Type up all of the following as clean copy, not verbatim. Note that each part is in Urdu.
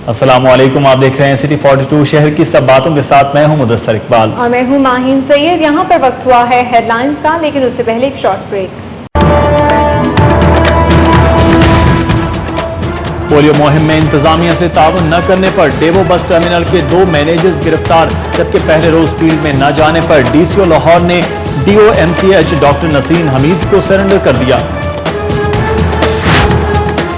السلام علیکم، آپ دیکھ رہے ہیں سٹی 42 شہر کی سب باتوں کے ساتھ میں ہوں مدثر اقبال اور میں ہوں ماہین سید۔ یہاں پر وقت ہوا ہے ہیڈ لائنز کا، لیکن اس سے پہلے ایک شارٹ بریک۔ پولیو مہم میں انتظامیہ سے تعاون نہ کرنے پر ڈیوو بس ٹرمینل کے 2 مینیجرز گرفتار، جبکہ پہلے روز فیلڈ میں نہ جانے پر ڈی سی او لاہور نے D O M C H doctor Nasreen Hameed کو سرنڈر کر دیا۔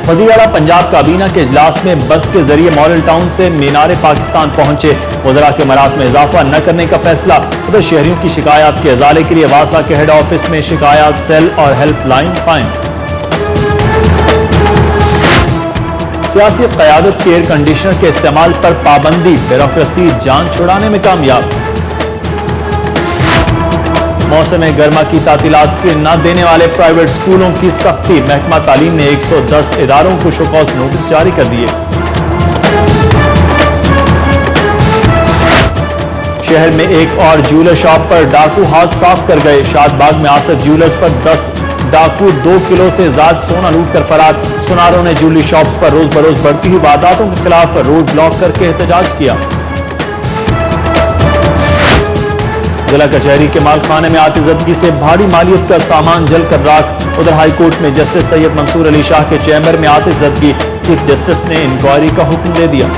وزیر اعلیٰ پنجاب کابینہ کے اجلاس میں بس کے ذریعے ماڈل ٹاؤن سے مینار پاکستان پہنچے، وزراء کے مرات میں اضافہ نہ کرنے کا فیصلہ۔ ادھر شہریوں کی شکایات کے ازالے کے لیے واسا کے ہیڈ آفس میں شکایات سیل اور ہیلپ لائن قائم۔ سیاسی قیادت کے ایئر کنڈیشنر کے استعمال پر پابندی، بیوروکریسی جان چھڑانے میں کامیاب۔ موسم گرما کی تعطیلات کے نہ دینے والے پرائیویٹ اسکولوں کی سختی، محکمہ تعلیم نے 110 اداروں کو شوکاز نوٹس جاری کر دیے۔ شہر میں ایک اور جیولر شاپ پر ڈاکو ہاتھ صاف کر گئے، شاد باغ میں آصف جیولرز پر 10 ڈاکو 2 کلو سے زائد سونا لوٹ کر فرار۔ سناروں نے جیولری شاپس پر روز بروز بڑھتی ہوئی وارداتوں کے خلاف روڈ بلاک کر کے احتجاج کیا۔ ضلع کچہری کے مالخانے میں آتی زدگی سے بھاری مالیت کا سامان جل کر راکھ۔ ادھر ہائی کورٹ میں جسٹس سید منصور علی شاہ کے چیمبر میں آتی زدگی، چیف جسٹس نے انکوائری کا حکم دے دیا۔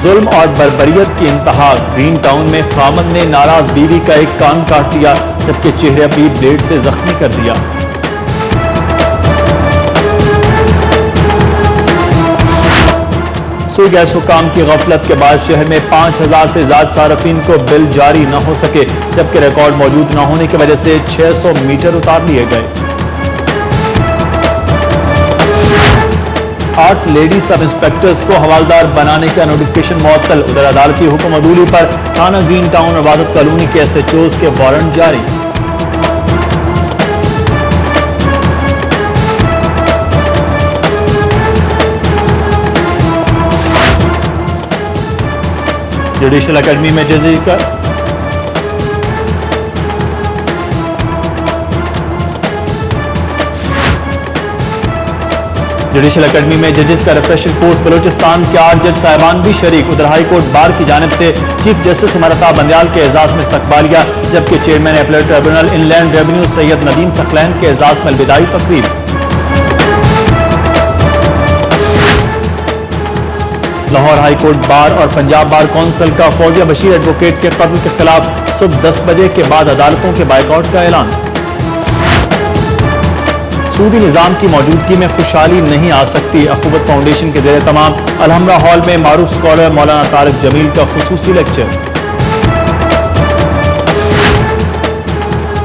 ظلم اور بربریت کی انتہا، گرین ٹاؤن میں خامد نے ناراض بیوی کا ایک کان کاٹ دیا، جبکہ چہرے بھی بلیڈ سے زخمی کر دیا۔ سوئی گیس حکام کی غفلت کے بعد شہر میں 5000 سے زائد صارفین کو بل جاری نہ ہو سکے، جبکہ ریکارڈ موجود نہ ہونے کی وجہ سے 600 میٹر اتار لیے گئے۔ 8 لیڈی سب انسپیکٹرز کو حوالدار بنانے کا نوٹیفکیشن معطل، ادھر عدالتی حکم عدولی پر تھانہ گرین ٹاؤن عبادت کالونی کے ایس ایچ اوز کے وارنٹ جاری۔ جوڈیشل اکیڈمی میں ججز کا ریفریشر کورس، بلوچستان کے 8 جج صاحبان بھی شریک، ادھر ہائی کورٹ بار کی جانب سے چیف جسٹس عمر عطا بندیال کے اعزاز میں استقبالیہ، جبکہ چیئرمین اپیلیٹ ٹریبونل ان لینڈ ریونیو سید ندیم ثقلین کے اعزاز میں الوداعی تقریب۔ لاہور ہائی کورٹ بار اور پنجاب بار کونسل کا فوزیہ بشیر ایڈوکیٹ کے قتل کے خلاف صبح 10 بجے کے بعد عدالتوں کے بائیکاٹ کا اعلان۔ سودی نظام کی موجودگی میں خوشحالی نہیں آ سکتی، اخوت فاؤنڈیشن کے زیر تمام الحمرہ ہال میں معروف اسکالر مولانا طارق جمیل کا خصوصی لیکچر۔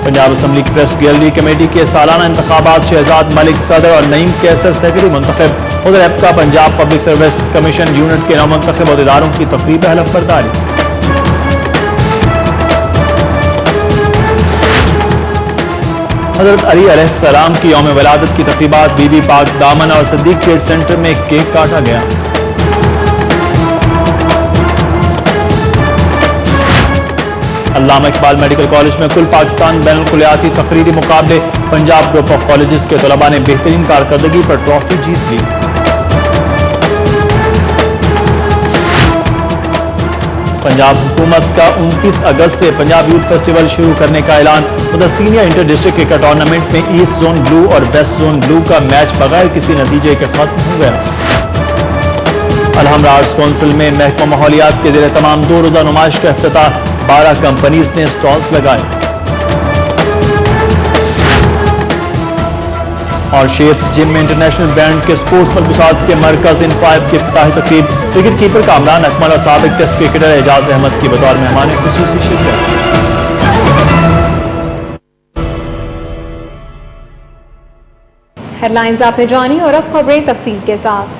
پنجاب اسمبلی کی پریس گیلری کمیٹی کے سالانہ انتخابات، شہزاد ملک صدر اور نعیم کیسر سیکرٹری منتخب، ادھر APCA Punjab public service commission unit کے نومنتخب عہدیداروں کی تقریب حلف برداری۔ حضرت علی علیہ السلام کی یوم ولادت کی تقریبات، بی بی پاک دامن اور صدیق ٹریڈ سینٹر میں کیک کاٹا گیا۔ علامہ اقبال میڈیکل کالج میں کل پاکستان بین الکلیاتی تقریری مقابلے، پنجاب گروپ آف کالجز کے طلباء نے بہترین کارکردگی پر ٹرافی جیت لی۔ پنجاب حکومت کا 29 اگست سے پنجاب یوتھ فیسٹیول شروع کرنے کا اعلان، ادھر senior inter district cricket tournament میں ایسٹ زون بلو اور ویسٹ زون بلو کا میچ بغیر کسی نتیجے کے ختم ہو گیا۔ الحمرہ آرٹس کونسل میں محکمہ ماحولیات کے زیر تمام 2 روزہ نمائش کا افتتاح، 12 کمپنیز نے اسٹالز لگائے۔ اور شیپس جم میں انٹرنیشنل بینڈ کے سپورٹس ملبوسات کے مرکز ان 5 کی افتتاحی تقریب، وکٹ کیپر کامران اکمل اور سابق ٹیسٹ کرکٹر اعجاز احمد کی بطور مہمان خصوصی شرکت۔ ہیڈ لائنز آپ نے جانی اور اب خبریں تفصیل کے ساتھ۔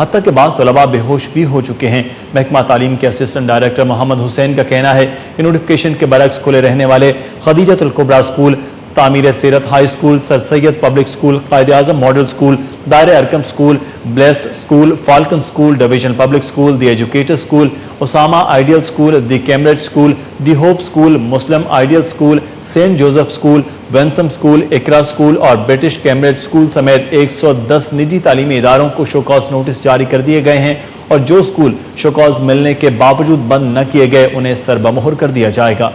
حتیٰ کہ بعض طلباء بے ہوش بھی ہو چکے ہیں۔ محکمہ تعلیم کے اسسٹنٹ ڈائریکٹر محمد حسین کا کہنا ہے کہ نوٹیفکیشن کے برعکس کھلے رہنے والے خدیجۃ الکبریٰ school, Tameer Seerat high school, sir Syed public school, Quaid Azam model school, Dar Arqam school, blessed school, falcon school, division public school, the educator school, Usama ideal school, the Cambridge school, the hope school, Muslim ideal school, saint Joseph school, winsome school, Iqra school اور برٹش کیمبرج اسکول سمیت 110 نجی تعلیمی اداروں کو شوکاز نوٹس جاری کر دیے گئے ہیں، اور جو اسکول شوکاز ملنے کے باوجود بند نہ کیے گئے انہیں سربمہر کر دیا جائے گا۔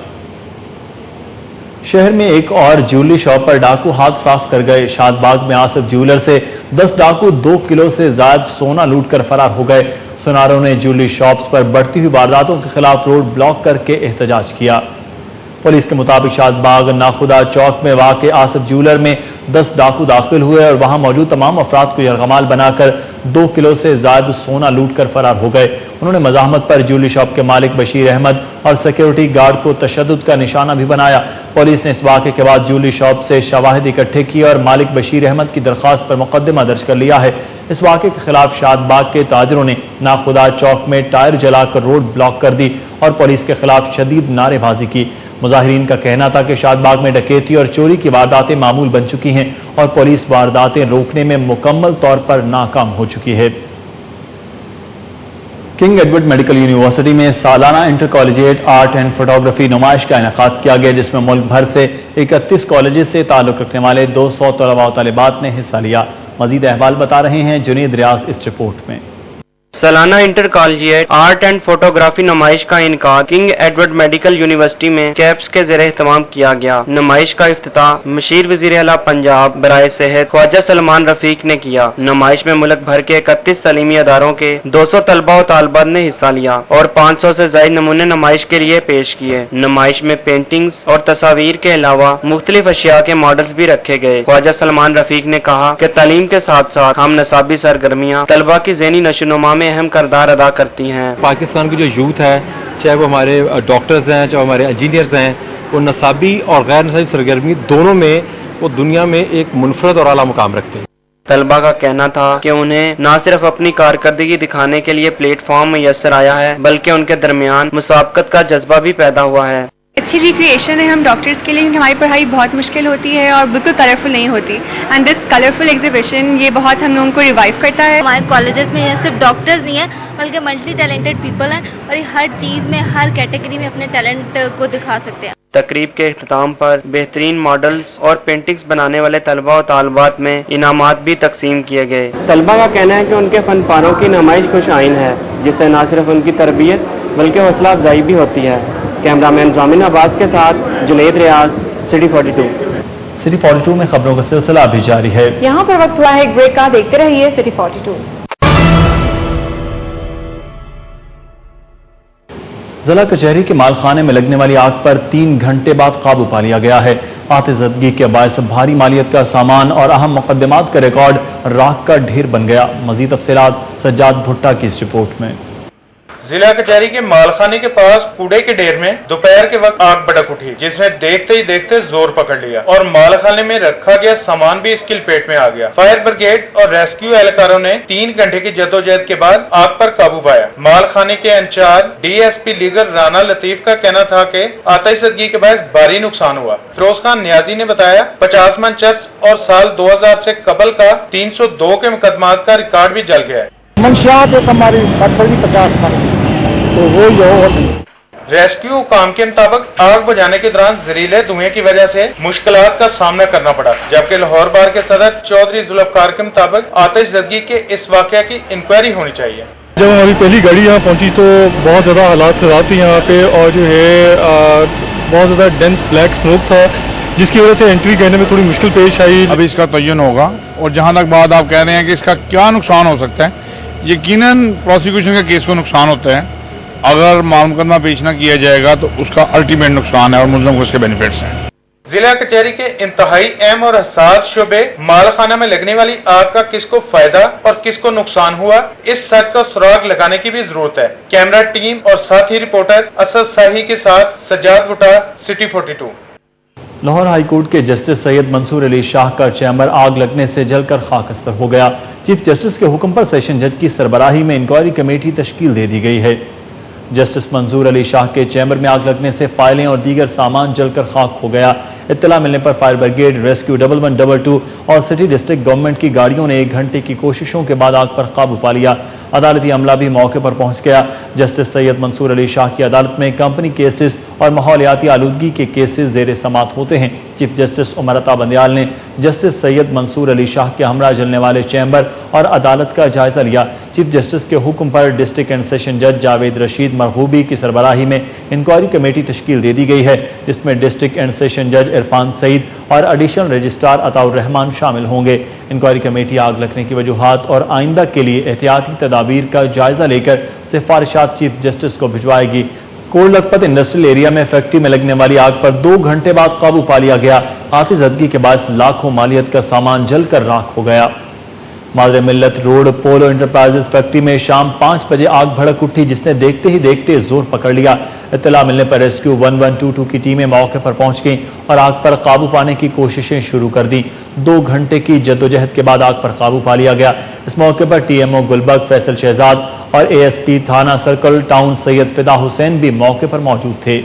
شہر میں ایک اور جیولری شاپ پر ڈاکو ہاتھ صاف کر گئے۔ شاد باغ میں آصف جیولر سے 10 ڈاکو 2 کلو سے زائد سونا لوٹ کر فرار ہو گئے۔ سناروں نے جیولری شاپس پر بڑھتی ہوئی وارداتوں کے خلاف روڈ بلاک کر کے احتجاج کیا۔ پولیس کے مطابق شاد باغ ناخدا چوک میں واقع آصف جیولر میں 10 ڈاکو داخل ہوئے اور وہاں موجود تمام افراد کو یرغمال بنا کر 2 کلو سے زائد سونا لوٹ کر فرار ہو گئے۔ انہوں نے مزاحمت پر جیولری شاپ کے مالک بشیر احمد اور سیکیورٹی گارڈ کو تشدد کا نشانہ بھی بنایا۔ پولیس نے اس واقعے کے بعد جیولری شاپ سے شواہد اکٹھے کیے اور مالک بشیر احمد کی درخواست پر مقدمہ درج کر لیا ہے۔ اس واقعے کے خلاف شاد باغ کے تاجروں نے ناخدا چوک میں ٹائر جلا کر روڈ بلاک کر دی اور پولیس کے خلاف شدید نعرے بازی کی۔ مظاہرین کا کہنا تھا کہ شاد باغ میں ڈکیتی اور چوری کی وارداتیں معمول بن چکی ہیں اور پولیس وارداتیں روکنے میں مکمل طور پر ناکام ہو چکی ہے۔ کنگ ایڈورڈ میڈیکل یونیورسٹی میں سالانہ inter collegiate art and photography نمائش کا انعقاد کیا گیا، جس میں ملک بھر سے 31 کالجز سے تعلق رکھنے والے 200 طلباء و طالبات نے حصہ لیا۔ مزید احوال بتا رہے ہیں جنید ریاض اس رپورٹ میں۔ سالانہ inter collegiate art and photography نمائش کا انعقاد کنگ ایڈورڈ میڈیکل یونیورسٹی میں کیپس کے زیر اہتمام کیا گیا۔ نمائش کا افتتاح مشیر وزیر اعلیٰ پنجاب برائے صحت خواجہ سلمان رفیق نے کیا۔ نمائش میں ملک بھر کے 31 تعلیمی اداروں کے 200 طلباء و طالبات نے حصہ لیا اور 500 سے زائد نمونے نمائش کے لیے پیش کیے۔ نمائش میں پینٹنگز اور تصاویر کے علاوہ مختلف اشیاء کے ماڈلز بھی رکھے گئے۔ خواجہ سلمان رفیق نے کہا کہ تعلیم کے ساتھ ساتھ ہم نصابی سرگرمیاں طلباء کی ذہنی نشوونما میں اہم کردار ادا کرتی ہیں۔ پاکستان کی جو یوتھ ہے، چاہے وہ ہمارے ڈاکٹرز ہیں، چاہے ہمارے انجینئرز ہیں، وہ نصابی اور غیر نصابی سرگرمی دونوں میں وہ دنیا میں ایک منفرد اور اعلیٰ مقام رکھتے ہیں۔ طلباء کا کہنا تھا کہ انہیں نہ صرف اپنی کارکردگی دکھانے کے لیے پلیٹ فارم میسر آیا ہے، بلکہ ان کے درمیان مسابقت کا جذبہ بھی پیدا ہوا ہے۔ اچھی ریکریشن ہے ہم ڈاکٹرز کے لیے، ہماری پڑھائی بہت مشکل ہوتی ہے اور بالکل کلرفل نہیں ہوتی، اینڈ دس کلرفل ایگزیبیشن یہ بہت ہم لوگوں کو ریوائیو کرتا ہے۔ ہمارے کالجز میں صرف ڈاکٹرز نہیں ہیں بلکہ ملٹی ٹیلنٹڈ پیپل ہیں اور یہ ہر چیز میں ہر کیٹیگری میں اپنے ٹیلنٹ کو دکھا سکتے ہیں۔ تقریب کے اختتام پر بہترین ماڈلز اور پینٹنگز بنانے والے طلباء و طالبات میں انعامات بھی تقسیم کیے گئے۔ طلباء کا کہنا ہے کہ ان کے فن پاروں کی نمائش خوش آئین ہے، جس سے نہ صرف ان کی تربیت بلکہ حوصلہ افزائی بھی ہوتی ہے۔ کیمرہ مین ضامن عباس کے ساتھ جنید ریاض، سٹی 42۔ سٹی 42 میں خبروں کا سلسلہ ابھی جاری ہے۔ یہاں پر وقت ہوا ہے ایک بریک کا، دیکھتے رہیے سٹی 42۔ ضلع کچہری کے مالخانے میں لگنے والی آگ پر 3 گھنٹے بعد قابو پا لیا گیا ہے۔ آتش زدگی کے باعث بھاری مالیت کا سامان اور اہم مقدمات کا ریکارڈ راکھ کا ڈھیر بن گیا۔ مزید تفصیلات سجاد بھٹا کی اس رپورٹ میں۔ ضلع کچہری کے مالخانے کے پاس کوڑے کے ڈھیر میں دوپہر کے وقت آگ بھڑک اٹھی، جس نے دیکھتے ہی دیکھتے زور پکڑ لیا اور مالخانے میں رکھا گیا سامان بھی اس کی لپیٹ میں آ گیا۔ فائر بریگیڈ اور ریسکیو اہلکاروں نے 3 گھنٹے کی جدوجہد کے بعد آگ پر قابو پایا۔ مالخانے کے incharge D S P legal Rana Latif کا کہنا تھا کہ آتش زدگی کے باعث بھاری نقصان ہوا۔ فیروز خان نیازی نے بتایا 50 من چرس اور سال 2000 سے قبل کا 302 کے مقدمات کا ریکارڈ بھی جل گیا ہے۔ منشیات ایک ہماری 50 من تو وہ ریسکیو حکام کے مطابق آگ بجھانے کے دوران زہریلے دھوئیں کی وجہ سے مشکلات کا سامنا کرنا پڑا، جبکہ لاہور بار کے صدر چودھری ذوالفقار کے مطابق آتش زدگی کے اس واقعہ کی انکوائری ہونی چاہیے۔ جب ہماری پہلی گاڑی یہاں پہنچی تو بہت زیادہ حالات خراب تھے یہاں پہ، اور جو ہے بہت زیادہ ڈینس بلیک اسموک تھا، جس کی وجہ سے انٹری کرنے میں تھوڑی مشکل پیش آئی۔ ابھی اس کا تعین ہوگا، اور جہاں تک بات آپ کہہ رہے ہیں کہ اس کا کیا نقصان ہو سکتا ہے، یقیناً پروسیکیوشن کے کیس کو نقصان ہوتا ہے۔ اگر مقدمہ پیش نہ کیا جائے گا تو اس کا الٹیمیٹ نقصان ہے اور ملزم کو اس کے بینیفٹس ہیں۔ ضلع کچہری کے انتہائی اہم اور حساس شعبے مالخانہ میں لگنے والی آگ کا کس کو فائدہ اور کس کو نقصان ہوا، اس سچ کا سراغ لگانے کی بھی ضرورت ہے۔ کیمرہ ٹیم اور ساتھی رپورٹر اسد ساہی کے ساتھ سجاد بٹا، سٹی 42۔ لاہور ہائی کورٹ کے جسٹس سید منصور علی شاہ کا چیمبر آگ لگنے سے جل کر خاکستر ہو گیا۔ چیف جسٹس کے حکم پر سیشن جج کی سربراہی میں انکوائری کمیٹی تشکیل دے دی گئی ہے۔ جسٹس منصور علی شاہ کے چیمبر میں آگ لگنے سے فائلیں اور دیگر سامان جل کر خاک ہو گیا۔ اطلاع ملنے پر فائر بریگیڈ، ریسکیو 1112 اور سٹی ڈسٹرکٹ گورنمنٹ کی گاڑیوں نے 1 گھنٹے کی کوششوں کے بعد آگ پر قابو پا لیا۔ عدالتی عملہ بھی موقع پر پہنچ گیا۔ جسٹس سید منصور علی شاہ کی عدالت میں کمپنی کیسز اور ماحولیاتی آلودگی کے کیسز زیر سماعت ہوتے ہیں۔ چیف جسٹس عمر عطا بندیال نے جسٹس سید منصور علی شاہ کے ہمراہ جلنے والے چیمبر اور عدالت کا جائزہ لیا۔ چیف جسٹس کے حکم پر ڈسٹرکٹ اینڈ سیشن جج جاوید رشید مرغوبی کی سربراہی میں انکوائری کمیٹی تشکیل دے دی گئی ہے، جس میں ڈسٹرکٹ اینڈ سیشن جج عرفان سعید اور ایڈیشنل رجسٹرار عطاء الرحمان شامل ہوں گے۔ انکوائری کمیٹی آگ لگنے کی وجوہات اور آئندہ کے لیے احتیاطی تدابیر کا جائزہ لے کر سفارشات چیف جسٹس کو بھجوائے گی۔ کوڑ لکھپت انڈسٹریل ایریا میں فیکٹری میں لگنے والی آگ پر 2 گھنٹے بعد قابو پا لیا گیا۔ آتش زدگی کے باعث لاکھوں مالیت کا سامان جل کر راکھ ہو گیا۔ مادر ملت روڈ پولو انٹرپرائزز فیکٹری میں شام 5 بجے آگ بھڑک اٹھی، جس نے دیکھتے ہی دیکھتے زور پکڑ لیا۔ اطلاع ملنے پر ریسکیو 1122 کی ٹیمیں موقع پر پہنچ گئیں اور آگ پر قابو پانے کی کوششیں شروع کر دیں۔ 2 گھنٹے کی جدوجہد کے بعد آگ پر قابو پا لیا گیا۔ اس موقع پر T M O Gulberg Faisal Shahzad اور اے ایس پی تھانہ سرکل ٹاؤن سید فدا حسین بھی موقع پر موجود تھے۔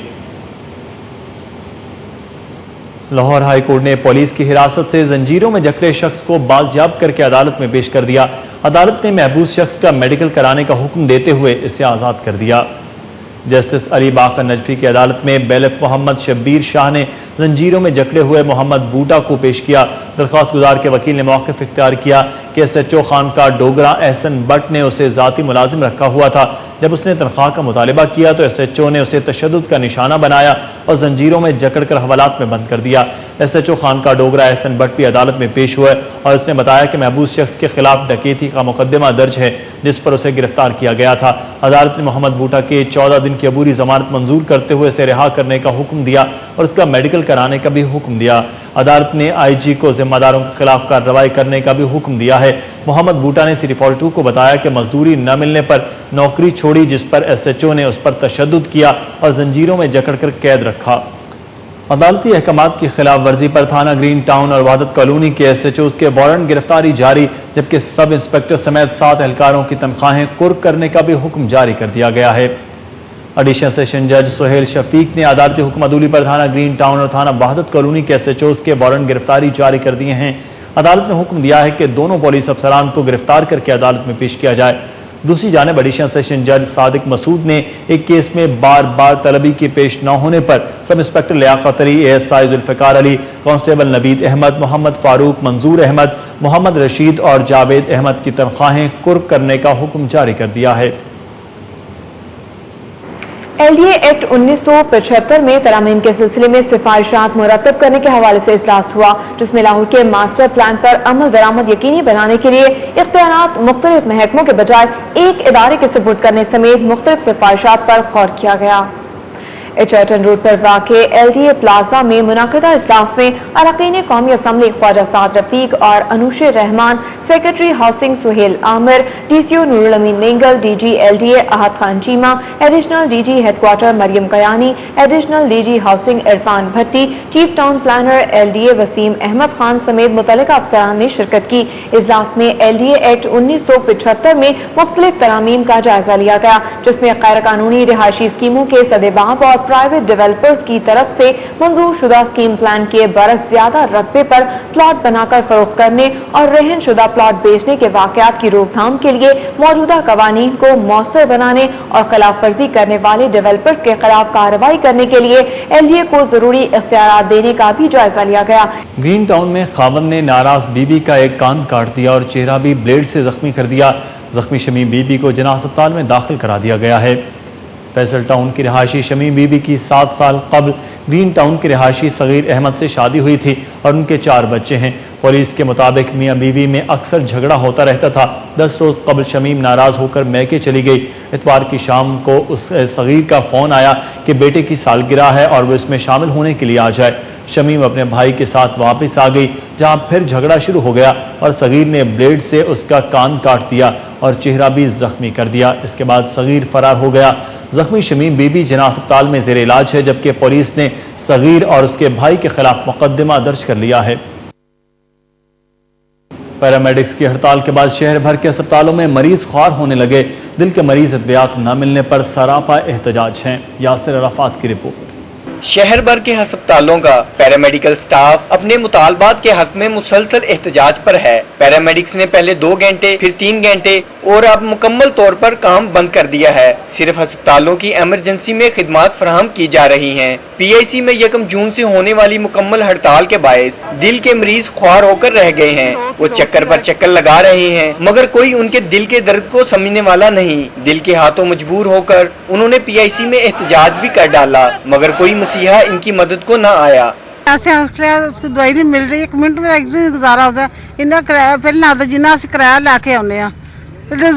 لاہور ہائی کورٹ نے پولیس کی حراست سے زنجیروں میں جکڑے شخص کو بازیاب کر کے عدالت میں پیش کر دیا۔ عدالت نے محبوس شخص کا میڈیکل کرانے کا حکم دیتے ہوئے اسے آزاد کر دیا۔ جسٹس علی باقر نجفی کی عدالت میں بیلف محمد شبیر شاہ نے زنجیروں میں جکڑے ہوئے محمد بوٹا کو پیش کیا۔ درخواست گزار کے وکیل نے موقف اختیار کیا کہ ایس ایچ او خان کا ڈوگرا احسن بٹ نے اسے ذاتی ملازم رکھا ہوا تھا۔ جب اس نے تنخواہ کا مطالبہ کیا تو ایس ایچ او نے اسے تشدد کا نشانہ بنایا اور زنجیروں میں جکڑ کر حوالات میں بند کر دیا۔ ایس ایچ او خان کا ڈوگرا احسن بٹ بھی عدالت میں پیش ہوا اور اس نے بتایا کہ محبوس شخص کے خلاف ڈکیتی کا مقدمہ درج ہے، جس پر اسے گرفتار کیا گیا تھا۔ عدالت نے محمد بوٹا کے 14 دن کی عبوری ضمانت منظور کرتے ہوئے اسے رہا کرنے کا حکم دیا اور اس کا میڈیکل کرانے کا بھی حکم دیا۔ عدالت نے آئی جی کو ذمہ داروں کے خلاف کارروائی کرنے کا بھی حکم دیا ہے۔ محمد بوٹا نے سی ریپورٹ 2 کو بتایا کہ مزدوری نہ ملنے پر نوکری چھوڑی، جس پر ایس ایچ او نے اس پر تشدد کیا اور زنجیروں میں جکڑ کر قید رکھا۔ عدالتی احکامات کی خلاف ورزی پر تھانہ گرین ٹاؤن اور وحدت کالونی کے ایس ایچ اوز کے وارنٹ گرفتاری جاری، جبکہ سب انسپکٹر سمیت 7 اہلکاروں کی تنخواہیں قرق کرنے کا بھی حکم جاری کر دیا گیا ہے۔ ایڈیشنل سیشن جج سہیل شفیق نے عدالتی حکم عدولی پر تھانہ گرین ٹاؤن اور تھانہ وحدت کالونی کے ایس ایچ اوز کے وارنٹ گرفتاری جاری کر دیے ہیں۔ عدالت نے حکم دیا ہے کہ دونوں پولیس افسران کو گرفتار کر کے عدالت میں پیش کیا جائے۔ دوسری جانب ایڈیشنل سیشن جج صادق مسعود نے ایک کیس میں بار بار طلبی کے پیش نہ ہونے پر sub inspector Liaquat Ali, A S I Zulfiqar Ali, constable Naveed Ahmad, Muhammad Farooq, Manzoor Ahmad, Muhammad Rasheed اور جاوید احمد کی تنخواہیں قرق کرنے کا حکم جاری کر دیا ہے۔ ایل ڈی اے ایکٹ 1975 میں ترامیم کے سلسلے میں سفارشات مرتب کرنے کے حوالے سے اجلاس ہوا، جس میں لاہور کے ماسٹر پلان پر عمل درآمد یقینی بنانے کے لیے اختیارات مختلف محکموں کے بجائے ایک ادارے کے سپرد کرنے سمیت مختلف سفارشات پر غور کیا گیا۔ ایچرٹن روڈ پر واقع ایل ڈی اے پلازا میں منعقدہ اجلاس میں اراکین قومی اسمبلی خواجہ سعد رفیق اور Anoush Rehman, secretary housing Sohail Amir, D C O Noor ul-Amin Mengal, D G L D A Ahad Khan Cheema, additional D G head quarter Maryam Kiani, additional D G housing Irfan Bhatti, chief town planner L D A Waseem Ahmad Khan سمیت متعلقہ افسران نے شرکت کی۔ اجلاس میں ایل ڈی اے ایکٹ 1975 میں مختلف ترامیم کا جائزہ لیا گیا، جس میں غیر قانونی رہائشی اسکیموں کے سدباب اور پرائیویٹ ڈیولپرز کی طرف سے منظور شدہ اسکیم پلان کے برعکس زیادہ رقبے پر پلاٹ بنا کر فروخت کرنے اور رہن شدہ پلاٹ بیچنے کے واقعات کی روک تھام کے لیے موجودہ قوانین کو مؤثر بنانے اور خلاف ورزی کرنے والے ڈیولپرز کے خلاف کارروائی کرنے کے لیے ایل ڈی اے کو ضروری اختیارات دینے کا بھی جائزہ لیا گیا۔ گرین ٹاؤن میں خاوند نے ناراض بیوی کا ایک کان کاٹ دیا اور چہرہ بھی بلیڈ سے زخمی کر دیا۔ زخمی شمیم بیوی کو جناح ہسپتال میں داخل کرا دیا گیا ہے۔ فیصل ٹاؤن کی رہائشی شمیم بیوی کی 7 سال قبل گرین ٹاؤن کے رہائشی صغیر احمد سے شادی ہوئی تھی اور ان کے 4 بچے ہیں۔ پولیس کے مطابق میاں بیوی میں اکثر جھگڑا ہوتا رہتا تھا۔ 10 روز قبل شمیم ناراض ہو کر میکے چلی گئی۔ اتوار کی شام کو اس صغیر کا فون آیا کہ بیٹے کی سالگرہ ہے اور وہ اس میں شامل ہونے کے لیے آ جائے۔ شمیم اپنے بھائی کے ساتھ واپس آ گئی، جہاں پھر جھگڑا شروع ہو گیا اور صغیر نے بلیڈ سے اس کا کان کاٹ دیا اور چہرہ بھی زخمی کر دیا۔ اس کے بعد صغیر فرار ہو گیا۔ زخمی شمیم بیوی جناح ہسپتال میں زیر علاج ہے، جبکہ پولیس نے صغیر اور اس کے بھائی کے خلاف مقدمہ درج کر لیا ہے۔ پیرامیڈکس کی ہڑتال کے بعد شہر بھر کے اسپتالوں میں مریض خوار ہونے لگے۔ دل کے مریض ادویات نہ ملنے پر سراپا احتجاج ہیں۔ یاسر عرفات کی رپورٹ۔ شہر بھر کے ہسپتالوں کا پیرامیڈیکل سٹاف اپنے مطالبات کے حق میں مسلسل احتجاج پر ہے۔ پیرامیڈکس نے پہلے 2 گھنٹے پھر 3 گھنٹے اور اب مکمل طور پر کام بند کر دیا ہے۔ صرف ہسپتالوں کی ایمرجنسی میں خدمات فراہم کی جا رہی ہیں۔ پی آئی سی میں 1 جون سے ہونے والی مکمل ہڑتال کے باعث دل کے مریض خوار ہو کر رہ گئے ہیں۔ وہ چکر پر چکر لگا رہے ہیں مگر کوئی ان کے دل کے درد کو سمجھنے والا نہیں۔ دل کے ہاتھوں مجبور ہو کر انہوں نے پی آئی سی میں احتجاج بھی کر ڈالا مگر کوئی مسیحا ان کی مدد کو نہ آیا۔ ایسے اس کو دوائی نہیں مل رہی، 1 منٹ میں ایک دن گزارا ہوتا ہے، انہیں کرایہ پھر نہ جنہیں اِس کرایہ لا کے آنے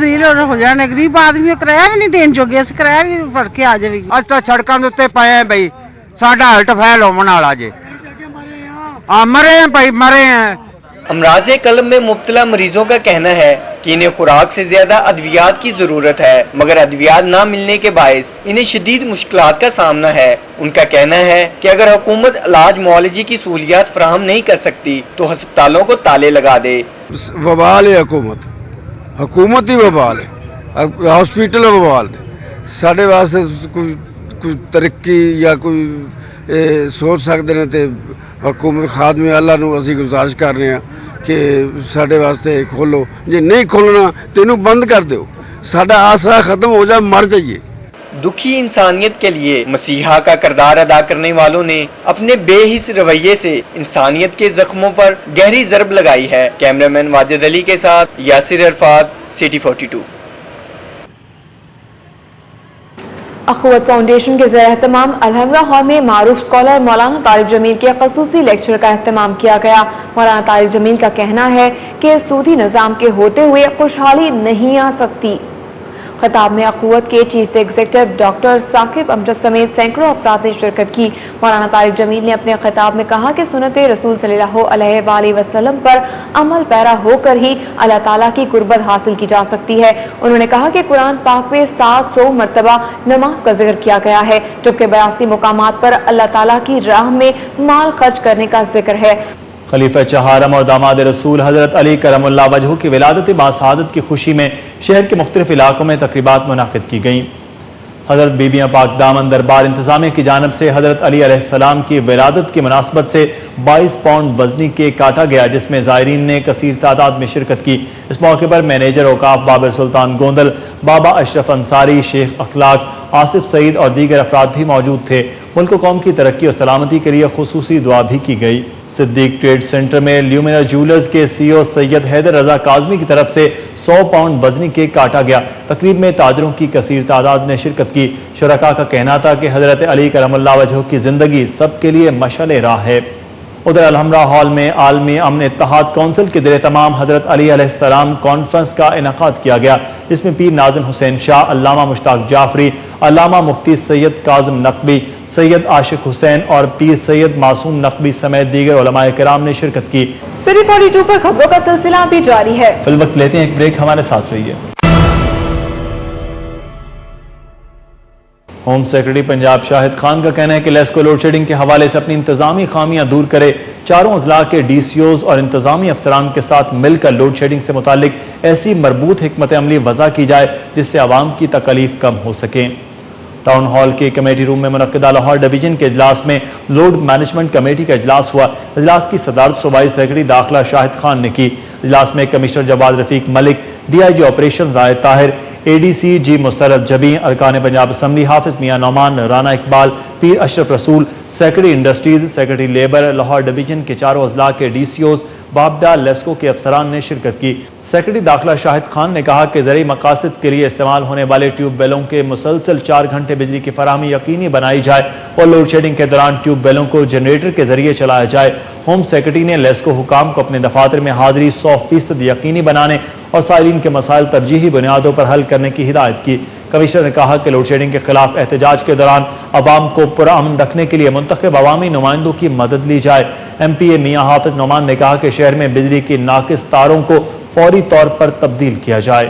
ریل ہو جانے، غریب آدمی کرایہ بھی نہیں دین جوگے، اس کرایہ بھی پڑ کے آ جائے گی۔ اج تو سڑکوں کے اتنے پے ہیں بھائی، ساڈا ہلٹ فیل ہونے والا جی، مرے ہیں بھائی مرے ہیں۔ امراض قلب میں مبتلا مریضوں کا کہنا ہے کہ انہیں خوراک سے زیادہ ادویات کی ضرورت ہے مگر ادویات نہ ملنے کے باعث انہیں شدید مشکلات کا سامنا ہے۔ ان کا کہنا ہے کہ اگر حکومت علاج معالجے کی سہولیات فراہم نہیں کر سکتی تو ہسپتالوں کو تالے لگا دے۔ وبال ہے حکومت ہی وبال ہے، ہاسپٹل وبال ہے۔ سارے واسطے کوئی ترقی یا کوئی سوچ سکتے ہیں تو حکومت خادم اللہ نو اسی گزارش کر رہے ہیں کہ سارے واسطے کھولو، جی نہیں کھولنا تو انہوں بند کر دو، ساڈا آسرا ختم ہو جائے، مر جائیے۔ دکھی انسانیت کے لیے مسیحا کا کردار ادا کرنے والوں نے اپنے بے حس رویے سے انسانیت کے زخموں پر گہری ضرب لگائی ہے۔ کیمرامین واجد علی کے ساتھ یاسر عرفات، سٹی 42۔ اخوت فاؤنڈیشن کے زیر اہتمام الحمرا ہال میں معروف اسکالر مولانا طارق جمیل کے خصوصی لیکچر کا اہتمام کیا گیا۔ مولانا طارق جمیل کا کہنا ہے کہ سودی نظام کے ہوتے ہوئے خوشحالی نہیں آ سکتی۔ خطاب میں اخوت کے چیف ایگزیکٹو ڈاکٹر ثاقب امجد سمیت سینکڑوں افراد نے شرکت کی۔ مولانا طارق جمیل نے اپنے خطاب میں کہا کہ سنت رسول صلی اللہ علیہ وآلہ وسلم پر عمل پیرا ہو کر ہی اللہ تعالیٰ کی قربت حاصل کی جا سکتی ہے۔ انہوں نے کہا کہ قرآن پاک میں 700 مرتبہ نماز کا ذکر کیا گیا ہے جبکہ 82 مقامات پر اللہ تعالیٰ کی راہ میں مال خرچ کرنے کا ذکر ہے۔ خلیفہ چہارم اور داماد رسول حضرت علی کرم اللہ وجہہ کی ولادت باسعادت کی خوشی میں شہر کے مختلف علاقوں میں تقریبات منعقد کی گئیں۔ حضرت بیبیاں پاک دامن دربار انتظامیہ کی جانب سے حضرت علی علیہ السلام کی ولادت کی مناسبت سے 22 پاؤنڈ وزنی کیک کاٹا گیا جس میں زائرین نے کثیر تعداد میں شرکت کی۔ اس موقع پر مینیجر اوقاف بابر سلطان گوندل، بابا اشرف انصاری، شیخ اخلاق آصف سعید اور دیگر افراد بھی موجود تھے۔ ملک و قوم کی ترقی اور سلامتی کے لیے خصوصی دعا بھی کی گئی۔ صدیق ٹریڈ سینٹر میں لیومینر جیولرز کے سی او سید حیدر رضا کاظمی کی طرف سے 100 پاؤنڈ وزنی کیک کاٹا گیا۔ تقریب میں تاجروں کی کثیر تعداد نے شرکت کی۔ شرکاء کا کہنا تھا کہ حضرت علی کرم اللہ وجہہ کی زندگی سب کے لیے مشعل راہ ہے۔ ادھر الحمرا ہال میں عالمی امن اتحاد کونسل کے زیر تمام حضرت علی علیہ السلام کانفرنس کا انعقاد کیا گیا جس میں پیر ناظم حسین شاہ، علامہ مشتاق جعفری، علامہ مفتی سید کاظم نقوی، سید عاشق حسین اور پیر سید معصوم نقوی سمیت دیگر علماء کرام نے شرکت کی۔ سٹی 42 پر خبروں کا سلسلہ بھی جاری ہے۔ فی الوقت لیتے ہیں ایک بریک، ہمارے ساتھ رہیے۔ ہوم سیکرٹری پنجاب شاہد خان کا کہنا ہے کہ لیسکو لوڈ شیڈنگ کے حوالے سے اپنی انتظامی خامیاں دور کرے، چاروں اضلاع کے ڈی سی اوز اور انتظامی افسران کے ساتھ مل کر لوڈ شیڈنگ سے متعلق ایسی مربوط حکمت عملی وضع کی جائے جس سے عوام کی تکالیف کم ہو سکیں۔ ٹاؤن ہال کے کمیٹی روم میں منعقدہ لاہور ڈویژن کے اجلاس میں لوڈ مینجمنٹ کمیٹی کا اجلاس ہوا۔ اجلاس کی صدارت صوبائی سیکرٹری داخلہ شاہد خان نے کی۔ اجلاس میں commissioner Jawad Rafique Malik, D I G operation Zahid Tahir, A D C G Musarrat Jabeen, ارکان پنجاب اسمبلی حافظ میاں نعمان، رانا اقبال، پیر اشرف رسول، secretary industries, secretary labour, Lahore division کے چاروں اضلاع کے ڈی سی اوز، بابڈا لیسکو کے افسران نے شرکت کی۔ سیکرٹری داخلہ شاہد خان نے کہا کہ زرعی مقاصد کے لیے استعمال ہونے والے ٹیوب بیلوں کے مسلسل 4 گھنٹے بجلی کی فراہمی یقینی بنائی جائے اور لوڈ شیڈنگ کے دوران ٹیوب بیلوں کو جنریٹر کے ذریعے چلایا جائے۔ ہوم سیکرٹری نے لیسکو حکام کو اپنے دفاتر میں حاضری 100% یقینی بنانے اور سائلین کے مسائل ترجیحی بنیادوں پر حل کرنے کی ہدایت کی۔ کمشنر نے کہا کہ لوڈ شیڈنگ کے خلاف احتجاج کے دوران عوام کو پرامن رکھنے کے لیے منتخب عوامی نمائندوں کی مدد لی جائے۔ ایم پی اے میاں حافظ نعمان نے کہا کہ شہر میں بجلی کی ناقص تاروں کو فوری طور پر تبدیل کیا جائے۔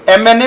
MNA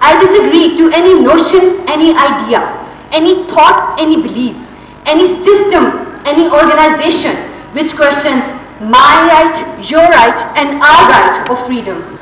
I disagree to any notion, any idea, any thought, any belief, any system, any organization which questions my right, your right and our right of freedom.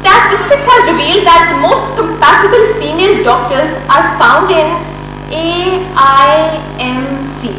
Statistics has revealed that the most compatible female doctors are found in AIMC.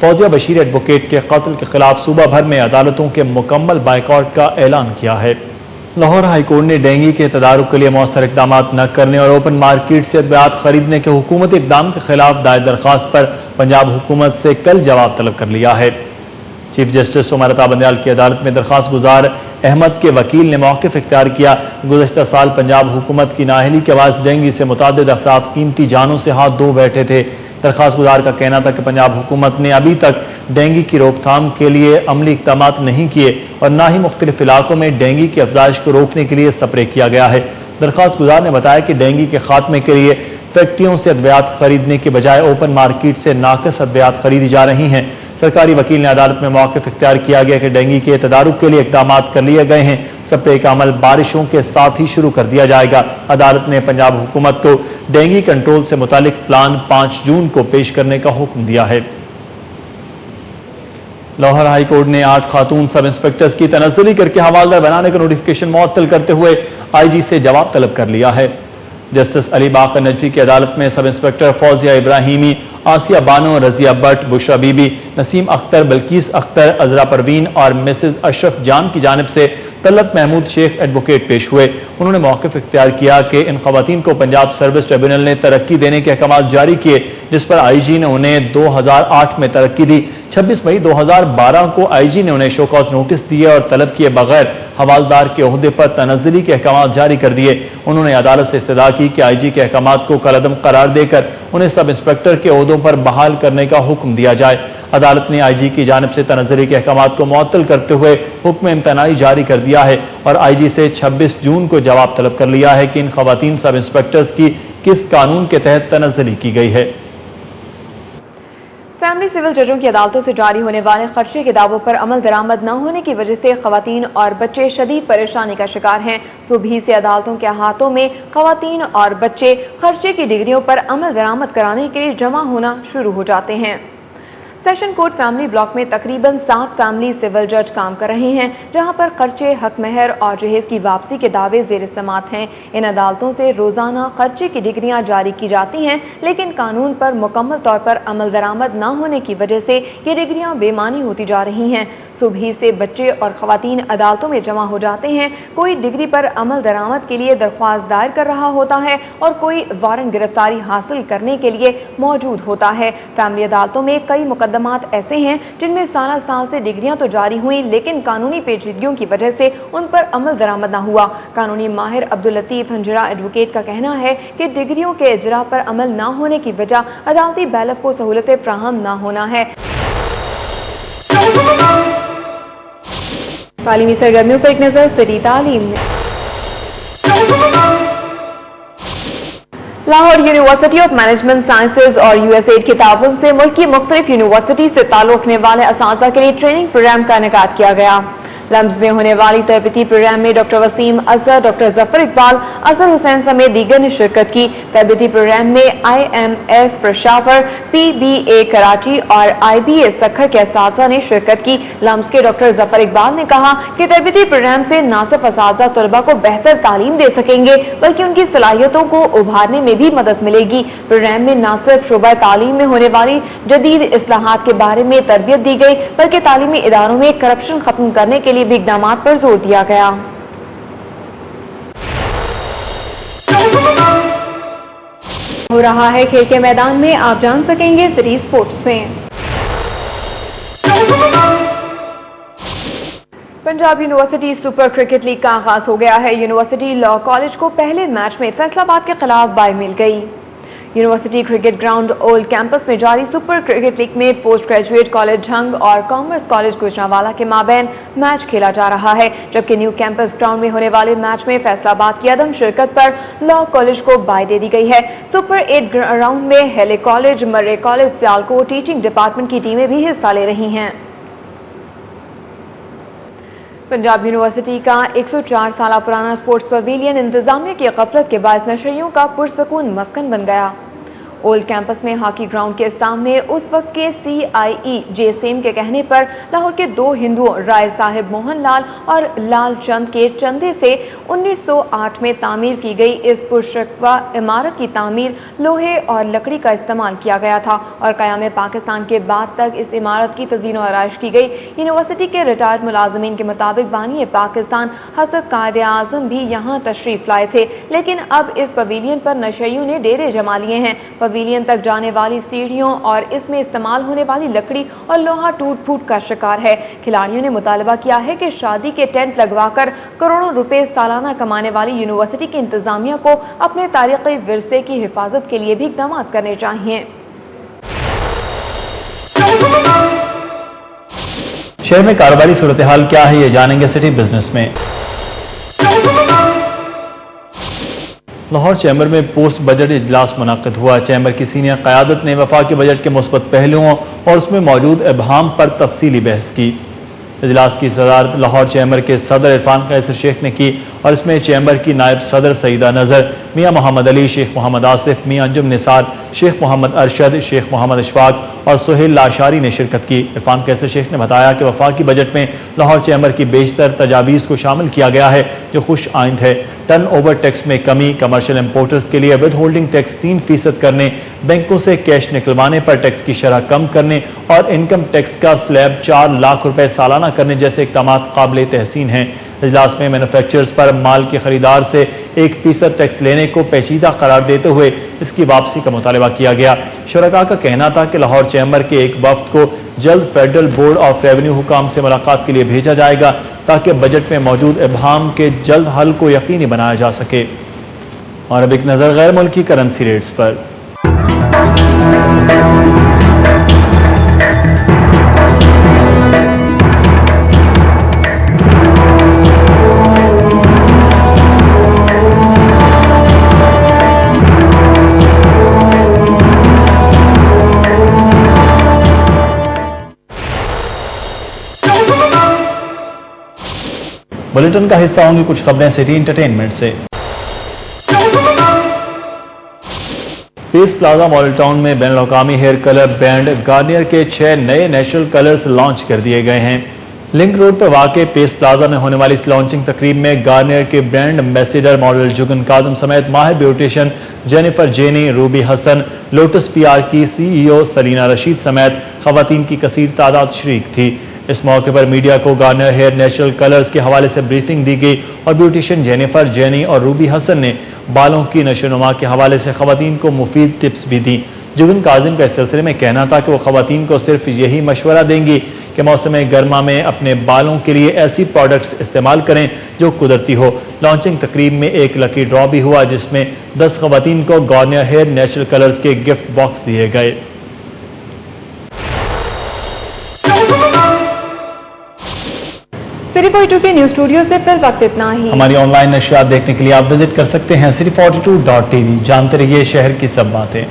Fauzia Bashir advocate کے قتل کے خلاف صوبہ بھر میں عدالتوں کے مکمل بائیکاٹ کا اعلان کیا ہے۔ لاہور ہائی کورٹ نے ڈینگی کے تدارک کے لیے مؤثر اقدامات نہ کرنے اور اوپن مارکیٹ سے ادویات خریدنے کے حکومتی اقدام کے خلاف دائر درخواست پر پنجاب حکومت سے کل جواب طلب کر لیا ہے۔ چیف جسٹس عمر عطا بندیال کی عدالت میں درخواست گزار احمد کے وکیل نے موقف اختیار کیا۔ گزشتہ سال پنجاب حکومت کی نااہلی کے باعث ڈینگی سے متعدد افراد قیمتی جانوں سے ہاتھ دھو بیٹھے تھے۔ درخواست گزار کا کہنا تھا کہ پنجاب حکومت نے ابھی تک ڈینگی کی روک تھام کے لیے عملی اقدامات نہیں کیے اور نہ ہی مختلف علاقوں میں ڈینگی کی افزائش کو روکنے کے لیے سپرے کیا گیا ہے۔ درخواست گزار نے بتایا کہ ڈینگی کے خاتمے کے لیے فیکٹریوں سے ادویات خریدنے کے بجائے اوپن مارکیٹ سے ناقص ادویات خریدی جا رہی ہیں۔ سرکاری وکیل نے عدالت میں موقف اختیار کیا گیا کہ ڈینگی کے تدارک کے لیے اقدامات کر لیے گئے ہیں، سپرے کا عمل بارشوں کے ساتھ ہی شروع کر دیا جائے گا۔ عدالت نے پنجاب حکومت کو ڈینگی کنٹرول سے متعلق پلان 5 جون کو پیش کرنے کا حکم دیا ہے۔ لاہور ہائی کورٹ نے 8 خاتون سب انسپیکٹرز کی تنزلی کر کے حوالدار بنانے کا نوٹیفکیشن معطل کرتے ہوئے آئی جی سے جواب طلب کر لیا ہے۔ جسٹس علی باقر نجوی کی عدالت میں سب انسپیکٹر فوزیہ ابراہیمی، آسیہ بانو، رضیہ بٹ، بشرا بی بی، نسیم اختر، بلکیس اختر، عذرا پروین اور مسز اشرف جان کی جانب سے طلت محمود شیخ ایڈوکیٹ پیش ہوئے۔ انہوں نے موقف اختیار کیا کہ ان خواتین کو پنجاب سروس ٹریبونل نے ترقی دینے کے احکامات جاری کیے، جس پر آئی جی نے انہیں 2008 میں ترقی دی۔ 26 مئی 2012 کو آئی جی نے انہیں شو کاز نوٹس دیے اور طلب کیے بغیر حوالدار کے عہدے پر تنزلی کے احکامات جاری کر دیے۔ انہوں نے عدالت سے استدعا کی کہ آئی جی کے احکامات کو کالعدم قرار دے کر انہیں سب انسپیکٹر کے عہدوں پر بحال کرنے کا حکم دیا جائے۔ عدالت نے آئی جی کی جانب سے تنزلی کے احکامات کو معطل کرتے ہوئے حکم امتناعی جاری کر دیا ہے اور آئی جی سے 26 جون کو جواب طلب کر لیا ہے کہ ان خواتین سب انسپیکٹرز کی کس قانون کے تحت تنزلی کی گئی ہے۔ فیملی سول ججوں کی عدالتوں سے جاری ہونے والے خرچے کے دعووں پر عمل درآمد نہ ہونے کی وجہ سے خواتین اور بچے شدید پریشانی کا شکار ہیں۔ صبح سے عدالتوں کے ہاتھوں میں خواتین اور بچے خرچے کی ڈگریوں پر عمل درآمد کرانے کے لیے جمع ہونا شروع ہو جاتے ہیں۔ سیشن کورٹ فیملی بلاک میں تقریباً 7 فیملی سول جج کام کر رہے ہیں، جہاں پر خرچے، حق مہر اور جہیز کی واپسی کے دعوے زیر سماعت ہیں۔ ان عدالتوں سے روزانہ خرچے کی ڈگریاں جاری کی جاتی ہیں، لیکن قانون پر مکمل طور پر عمل درآمد نہ ہونے کی وجہ سے یہ ڈگریاں بے معنی ہوتی جا رہی ہیں۔ صبح سے بچے اور خواتین عدالتوں میں جمع ہو جاتے ہیں، کوئی ڈگری پر عمل درآمد کے لیے درخواست دائر کر رہا ہوتا ہے اور کوئی وارنٹ گرفتاری حاصل کرنے کے لیے موجود ہوتا ہے۔ فیملی عدالتوں میں کئی مقدمات ایسے ہیں جن میں سال سے ڈگریاں تو جاری ہوئیں، لیکن قانونی پیچیدگیوں کی وجہ سے ان پر عمل درآمد نہ ہوا۔ قانونی ماہر عبداللطیف ہنجرا ایڈوکیٹ کا کہنا ہے کہ ڈگریوں کے اجرا پر عمل نہ ہونے کی وجہ عدالتی بیلف کو سہولتیں فراہم نہ ہونا ہے۔ تعلیمی سرگرمیوں پر ایک نظر سری تعلیم میں۔ Lahore university of management sciences اور یو ایس ایڈ کے تعاون سے ملک کی مختلف یونیورسٹی سے تعلق رکھنے والے اساتذہ کے لیے ٹریننگ پروگرام کا انعقاد کیا گیا۔ لمز میں ہونے والی تربیتی پروگرام میں ڈاکٹر وسیم اظہر، ڈاکٹر ظفر اقبال، اظہر حسین سمیت دیگر نے شرکت کی۔ تربیتی پروگرام میں I M F Peshawar, C B A Karachi اور آئی بی اے سکھر کے اساتذہ نے شرکت کی۔ لمز کے ڈاکٹر ظفر اقبال نے کہا کہ تربیتی پروگرام سے نہ صرف اساتذہ طلباء کو بہتر تعلیم دے سکیں گے بلکہ ان کی صلاحیتوں کو ابھارنے میں بھی مدد ملے گی۔ پروگرام میں نہ صرف شعبہ تعلیم میں ہونے والی جدید اصلاحات کے بارے میں تربیت دی گئی بلکہ تعلیمی اداروں میں کرپشن ختم کرنے کے لیے بھی اقدامات پر زور دیا گیا۔ ہو رہا ہے کھیل کے میدان میں، آپ جان سکیں گے سری اسپورٹس میں۔ Punjab university super cricket league کا آغاز ہو گیا ہے۔ یونیورسٹی لاء کالج کو پہلے میچ میں فیصل آباد کے خلاف بائے مل گئی۔ University cricket ground old campus میں جاری سپر کرکٹ لیگ میں پوسٹ گریجویٹ کالج جھنگ اور کامرس کالج گوجرانوالا کے مابین میچ کھیلا جا رہا ہے، جبکہ نیو کیمپس گراؤنڈ میں ہونے والے میچ میں فیصل آباد کی عدم شرکت پر لاء کالج کو بائے دے دی گئی ہے۔ سپر 8 راؤنڈ میں ہیلے کالج، مرے کالج، سیالکوٹ ٹیچنگ ڈپارٹمنٹ کی ٹیمیں بھی حصہ لے رہی ہیں۔ پنجاب یونیورسٹی کا 104 سالہ پرانا اسپورٹس پویلین انتظامیہ کی غفلت کے باعث نشریوں کا پرسکون مسکن بن گیا۔ اولڈ کیمپس میں ہاکی گراؤنڈ کے سامنے اس وقت کے CIE جیسیم کے کہنے پر لاہور کے 2 ہندوؤں رائے صاحب موہن لال اور لال چند کے چندے سے 1908 میں تعمیر کی گئی اس پرشکوہ عمارت کی تعمیر لوہے اور لکڑی کا استعمال کیا گیا تھا اور قیام پاکستان کے بعد تک اس عمارت کی تزئین و آرائش کی گئی۔ یونیورسٹی کے ریٹائرڈ ملازمین کے مطابق بانی پاکستان حضرت قائد اعظم بھی یہاں تشریف لائے تھے، لیکن اب اس پویلین پر نشیوں نے ڈیرے جما لیے ہیں۔ پویلین تک جانے والی سیڑھیوں اور اس میں استعمال ہونے والی لکڑی اور لوہا ٹوٹ پھوٹ کا شکار ہے۔ کھلاڑیوں نے مطالبہ کیا ہے کہ شادی کے ٹینٹ لگوا کر کروڑوں روپے سالانہ کمانے والی یونیورسٹی کی انتظامیہ کو اپنے تاریخی ورثے کی حفاظت کے لیے بھی اقدامات کرنے چاہیے۔ شہر میں کاروباری صورتحال کیا ہے، یہ جانیں گے سٹی بزنس میں۔ لاہور چیمبر میں پوسٹ بجٹ اجلاس منعقد ہوا۔ چیمبر کی سینئر قیادت نے وفاقی بجٹ کے مثبت پہلوؤں اور اس میں موجود ابہام پر تفصیلی بحث کی۔ اجلاس کی صدارت لاہور چیمبر کے صدر عرفان قیصر شیخ نے کی اور اس میں چیمبر کی نائب صدر سعیدہ نظر، میاں محمد علی، شیخ محمد آصف، میاں انجم نثار، شیخ محمد ارشد، شیخ محمد اشفاق اور سہیل لاشاری نے شرکت کی۔ عرفان قیصر شیخ نے بتایا کہ وفاقی بجٹ میں لاہور چیمبر کی بیشتر تجاویز کو شامل کیا گیا ہے جو خوش آئند ہے۔ ٹرن اوور ٹیکس میں کمی، کمرشل امپورٹرز کے لیے ود ہولڈنگ ٹیکس 3% کرنے، بینکوں سے کیش نکلوانے پر ٹیکس کی شرح کم کرنے اور انکم ٹیکس کا سلیب 4 لاکھ روپے سالانہ کرنے جیسے اقدامات قابل تحسین ہیں۔ اجلاس میں مینوفیکچررز پر مال کے خریدار سے 1% ٹیکس لینے کو پیچیدہ قرار دیتے ہوئے اس کی واپسی کا مطالبہ کیا گیا۔ شرکاء کا کہنا تھا کہ لاہور چیمبر کے ایک وفد کو جلد فیڈرل بورڈ آف ریونیو حکام سے ملاقات کے لیے بھیجا جائے گا تاکہ بجٹ میں موجود ابہام کے جلد حل کو یقینی بنایا جا سکے۔ اور اب ایک نظر غیر ملکی کرنسی ریٹس پر۔ بلیٹن کا حصہ ہوں گی کچھ خبریں سٹی انٹرٹینمنٹ سے۔ پیس پلازا ماڈل ٹاؤن میں بین الاقوامی ہیئر کلر برانڈ گارنیئر کے 6 نئے نیچرل کلرز لانچ کر دیے گئے ہیں۔ لنک روڈ پر واقع پیس پلازا میں ہونے والی اس لانچنگ تقریب میں گارنیئر کے brand ambassador model Jagan Kazim سمیت ماہر بیوٹیشین جینیفر جینی، روبی حسن، لوٹس PR کی CEO سلینا رشید سمیت خواتین کی کثیر تعداد شریک تھی۔ اس موقع پر میڈیا کو گارنیئر ہیئر نیچرل کلرز کے حوالے سے بریفنگ دی گئی اور بیوٹیشین جینیفر جینی اور روبی حسن نے بالوں کی نشو و نما کے حوالے سے خواتین کو مفید ٹپس بھی دیں۔ جگن کاظم کا اس سلسلے میں کہنا تھا کہ وہ خواتین کو صرف یہی مشورہ دیں گی کہ موسم گرما میں اپنے بالوں کے لیے ایسی پروڈکٹس استعمال کریں جو قدرتی ہو۔ لانچنگ تقریب میں ایک لکی ڈرا بھی ہوا جس میں 10 خواتین کو گارنیئر ہیئر نیچرل کلرز کے گفٹ باکس دیے گئے۔ City 42 کے نیوز اسٹوڈیو سے فی الوقت اتنا ہی۔ ہماری آن لائن نشریات دیکھنے کے لیے آپ وزٹ کر سکتے ہیں city42.tv۔ جانتے رہیے شہر کی سب باتیں۔